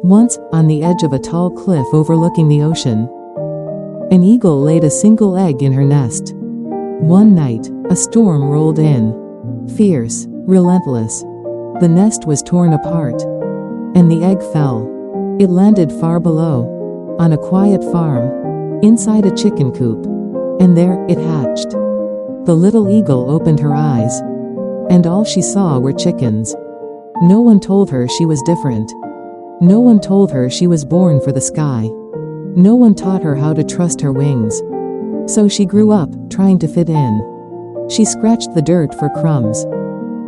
Once, on the edge of a tall cliff overlooking the ocean, an eagle laid a single egg in her nest. One night, a storm rolled in. Fierce, relentless. The nest was torn apart, and the egg fell. It landed far below, on a quiet farm, inside a chicken coop, and there it hatched. The little eagle opened her eyes, and all she saw were chickens. No one told her she was different. No one told her she was born for the sky. No one taught her how to trust her wings. So she grew up, trying to fit in. She scratched the dirt for crumbs.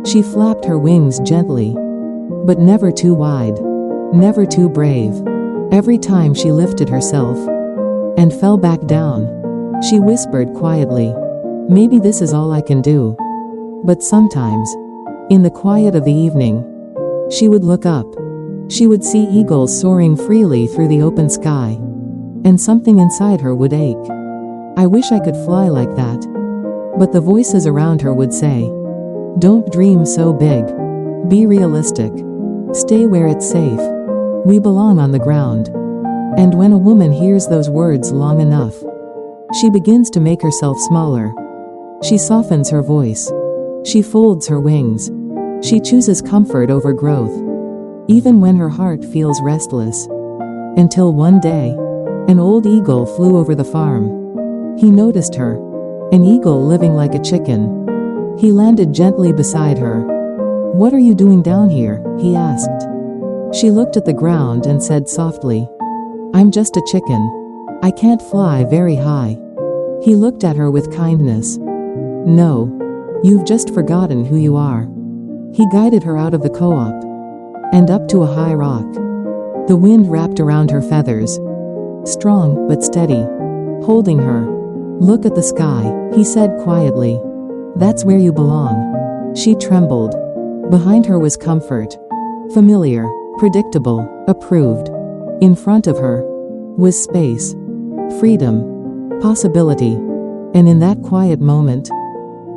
She flapped her wings gently, but never too wide, never too brave. Every time she lifted herself and fell back down, she whispered quietly, "Maybe this is all I can do." But sometimes, in the quiet of the evening, she would look up. She would see eagles soaring freely through the open sky, and something inside her would ache. "I wish I could fly like that." But the voices around her would say, "Don't dream so big. Be realistic. Stay where it's safe. We belong on the ground." And when a woman hears those words long enough, she begins to make herself smaller. She softens her voice. She folds her wings. She chooses comfort over growth, even when her heart feels restless. Until one day, an old eagle flew over the farm. He noticed her, an eagle living like a chicken. He landed gently beside her. "What are you doing down here?" he asked. She looked at the ground and said softly, "I'm just a chicken. I can't fly very high." He looked at her with kindness. "No, you've just forgotten who you are." He guided her out of the co-op and up to a high rock. The wind wrapped around her feathers, strong but steady, holding her. "Look at the sky," he said quietly. "That's where you belong." She trembled. Behind her was comfort. Familiar, predictable, approved. In front of her was space, freedom, possibility. And in that quiet moment,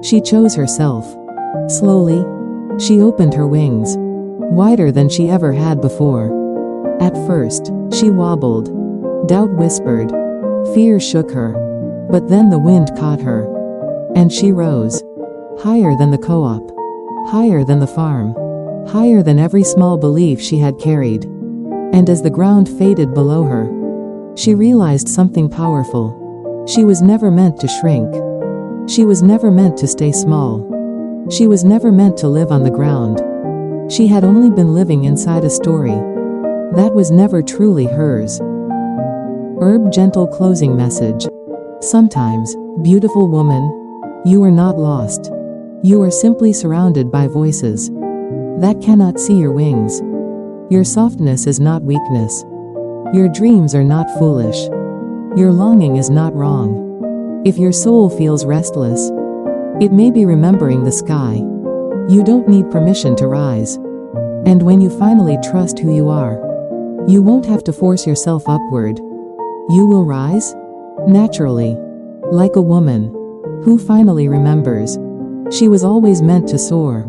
she chose herself. Slowly, she opened her wings, wider than she ever had before. At first, she wobbled. Doubt whispered. Fear shook her. But then the wind caught her, and she rose. Higher than the co-op. Higher than the farm. Higher than every small belief she had carried. And as the ground faded below her, she realized something powerful. She was never meant to shrink. She was never meant to stay small. She was never meant to live on the ground. She had only been living inside a story that was never truly hers. Gentle closing message. Sometimes, beautiful woman, you are not lost. You are simply surrounded by voices that cannot see your wings. Your softness is not weakness. Your dreams are not foolish. Your longing is not wrong. If your soul feels restless, it may be remembering the sky. You don't need permission to rise. And when you finally trust who you are, you won't have to force yourself upward. You will rise naturally, like a woman who finally remembers she was always meant to soar.